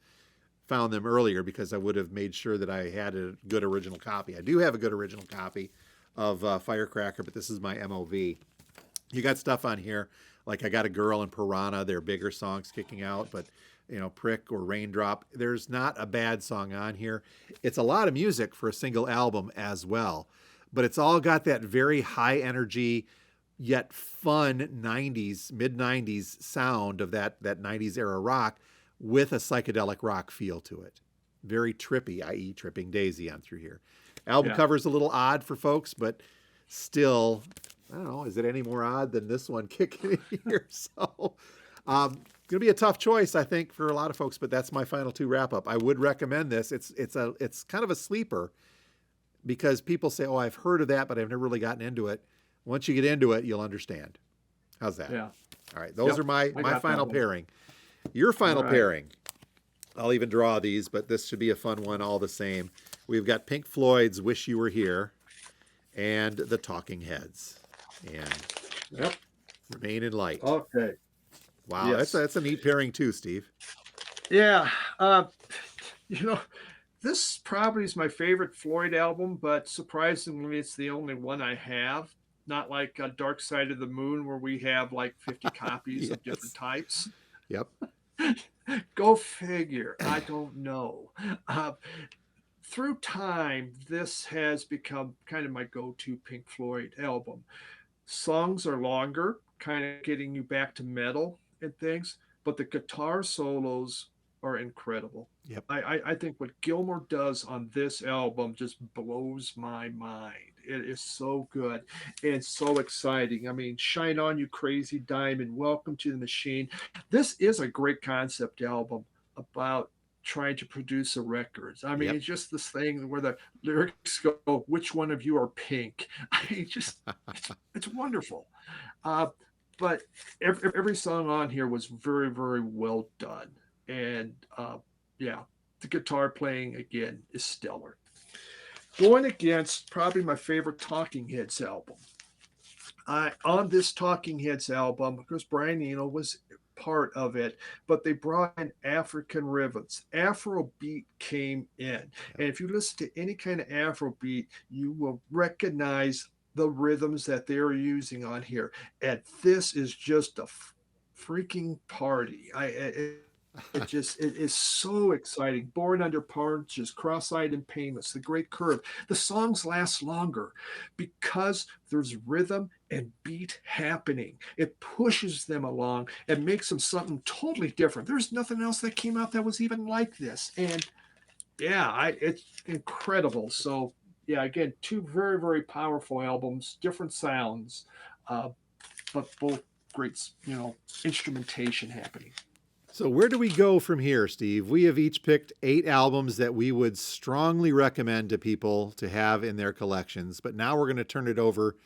found them earlier, because I would have made sure that I had a good original copy. I do have a good original copy of Firecracker, but this is my MOV. You got stuff on here like I Got a Girl and Piranha. They're bigger songs kicking out, but Prick or Raindrop, there's not a bad song on here. It's a lot of music for a single album as well, but it's all got that very high energy yet fun 90s, mid-90s sound of that 90s era rock with a psychedelic rock feel to it. Very trippy, i.e. Tripping Daisy on through here. Album cover's a little odd for folks, but still, I don't know, is it any more odd than this one kicking in here? So, going to be a tough choice, I think, for a lot of folks, but that's my final two wrap-up. I would recommend this. It's kind of a sleeper, because people say, oh, I've heard of that, but I've never really gotten into it. Once you get into it, you'll understand. How's that? Yeah. All right. Those are my final pairing. Your final pairing. I'll even draw these, but this should be a fun one all the same. We've got Pink Floyd's Wish You Were Here and the Talking Heads. And Remain in Light. Okay. Wow. Yes. That's a neat pairing too, Steve. Yeah. This probably is my favorite Floyd album, but surprisingly, it's the only one I have. Not like Dark Side of the Moon, where we have like 50 copies of different types. Yep. Go figure. I don't know. Uh, through time, this has become kind of my go-to Pink Floyd album. Songs are longer, kind of getting you back to metal and things, but the guitar solos are incredible. Yep. I think what Gilmour does on this album just blows my mind. It is so good and so exciting. I mean, Shine On You Crazy Diamond, Welcome to the Machine. This is a great concept album about trying to produce a record. I mean, Yep. it's just this thing where the lyrics go, which one of you are pink? I mean, just it's wonderful. Uh, but every song on here was very, very well done. And yeah, the guitar playing again is stellar. Going against probably my favorite Talking Heads album. On this Talking Heads album, of course, Brian Eno was part of it, but they brought in African rhythms. Afrobeat came in. And if you listen to any kind of Afrobeat, you will recognize the rhythms that they're using on here. And this is just a freaking party. It is so exciting. Born Under Punches, Cross-Eyed and Painless, The Great Curve. The songs last longer because there's rhythm and beat happening. It pushes them along and makes them something totally different. There's nothing else that came out that was even like this. And yeah, it's incredible. So yeah, again, two very, very powerful albums, different sounds, uh, but both great, instrumentation happening. So where do we go from here, Steve? We have each picked 8 albums that we would strongly recommend to people to have in their collections. But now we're going to turn it over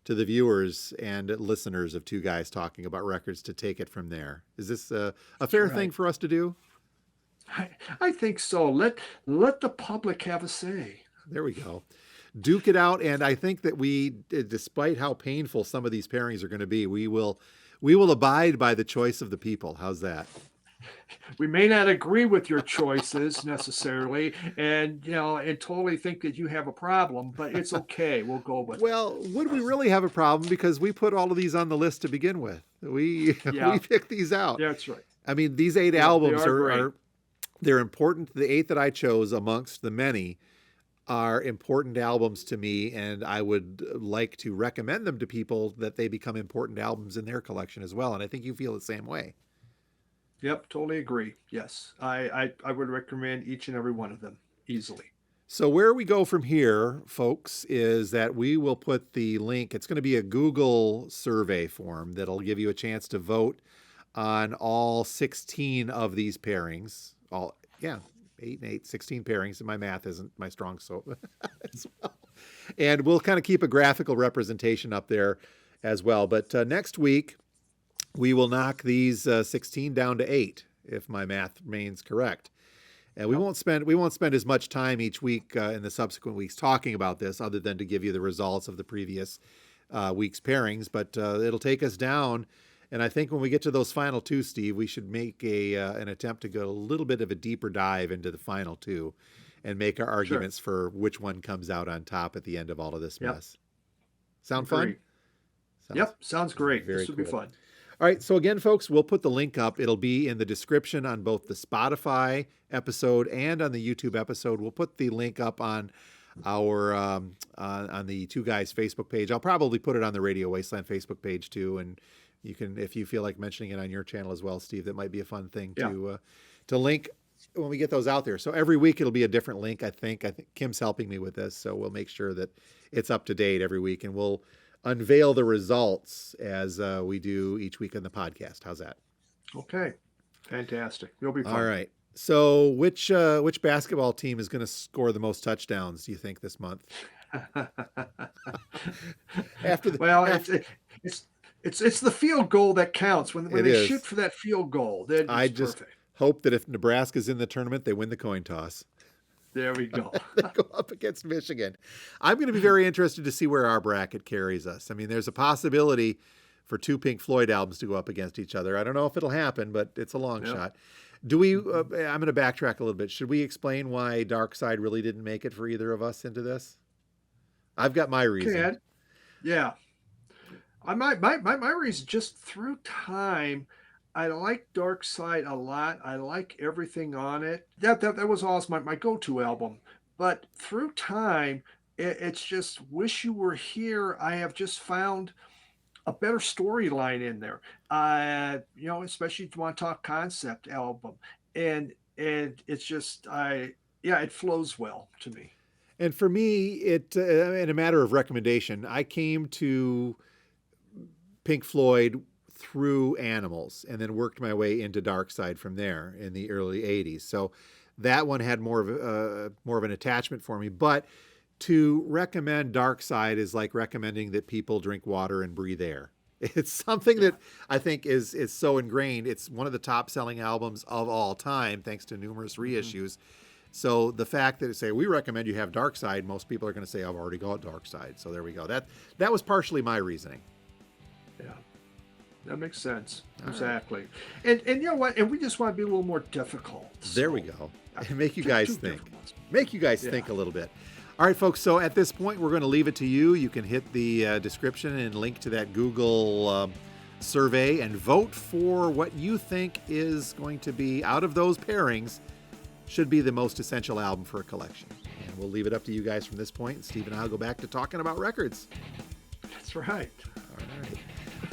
to the viewers and listeners of Two Guys Talking About Records to take it from there. Is this a fair thing for us to do? I think so. Let the public have a say. There we go. Duke it out. And I think that despite how painful some of these pairings are going to be, we will abide by the choice of the people. How's that? We may not agree with your choices necessarily, and and totally think that you have a problem, but it's okay. We'll go with it. Well, would we really have a problem? Because we put all of these on the list to begin with. We picked these out. That's right. I mean, these 8 albums they're important. The 8 that I chose amongst the many are important albums to me, and I would like to recommend them to people that they become important albums in their collection as well. And I think you feel the same way. Yep, totally agree. Yes, I would recommend each and every one of them easily. So where we go from here, folks, is that we will put the link. It's going to be a Google survey form that'll give you a chance to vote on all 16 of these pairings. 8 and 8, 16 pairings. And my math isn't my strong suit as well. And we'll kind of keep a graphical representation up there as well. But next week, we will knock these 16 down to 8, if my math remains correct. And we won't spend as much time each week in the subsequent weeks talking about this, other than to give you the results of the previous week's pairings. But it'll take us down. And I think when we get to those final 2, Steve, we should make an attempt to go a little bit of a deeper dive into the final 2 and make our arguments for which one comes out on top at the end of all of this mess. Sound fun? Sounds great. This would be fun. All right. So again, folks, we'll put the link up. It'll be in the description on both the Spotify episode and on the YouTube episode. We'll put the link up on our on the Two Guys Facebook page. I'll probably put it on the Radio Wasteland Facebook page too. And you can, if you feel like mentioning it on your channel as well, Steve, that might be a fun thing to link when we get those out there. So every week it'll be a different link. I think Kim's helping me with this, so we'll make sure that it's up to date every week, and we'll unveil the results as we do each week on the podcast. How's that? Okay. Fantastic. It'll be fun. All right. So which basketball team is going to score the most touchdowns, do you think, this month? It's the field goal that counts. When they shoot for that field goal, I just hope that if Nebraska's in the tournament, they win the coin toss. There we go. They go up against Michigan. I'm going to be very interested to see where our bracket carries us. I mean, there's a possibility for 2 Pink Floyd albums to go up against each other. I don't know if it'll happen, but it's a long shot. Do we? I'm going to backtrack a little bit. Should we explain why Dark Side really didn't make it for either of us into this? I've got my reason. Yeah. My reason, just through time, I like Dark Side a lot. I like everything on it. That was always my go-to album. But through time, it's just Wish You Were Here. I have just found a better storyline in there. Especially if you want to talk concept album, and it's just yeah, it flows well to me. And for me, in a matter of recommendation, I came to Pink Floyd through Animals and then worked my way into Dark Side from there in the early 80s. So that one had more of an attachment for me. But to recommend Dark Side is like recommending that people drink water and breathe air. It's something Yeah. that I think is so ingrained. It's one of the top selling albums of all time, thanks to numerous Hmm. reissues. So the fact that it say we recommend you have Dark Side, most people are going to say I've already got Dark Side. So there we go. That was partially my reasoning. Yeah. That makes sense. All right. Exactly. And you know what? And we just want to be a little more difficult. There we So go. uh, And make you two, guys two think. different ones. Make you guys Yeah. think a little bit. All right, folks. So at this point, we're going to leave it to you. You can hit the description and link to that Google survey and vote for what you think is going to be, out of those pairings, should be the most essential album for a collection. And we'll leave it up to you guys from this point. And Steve and I'll go back to talking about records. That's right. All right.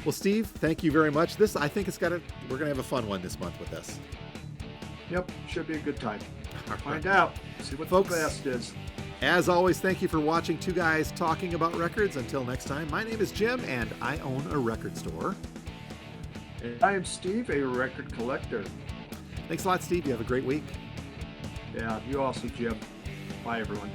Well, Steve, thank you very much. I think we're going to have a fun one this month with this. Yep. Should be a good time. All right. Find out. See what Folks, the best is. As always, thank you for watching Two Guys Talking About Records. Until next time, my name is Jim, and I own a record store. And I am Steve, a record collector. Thanks a lot, Steve. You have a great week. Yeah, you also, Jim. Bye, everyone.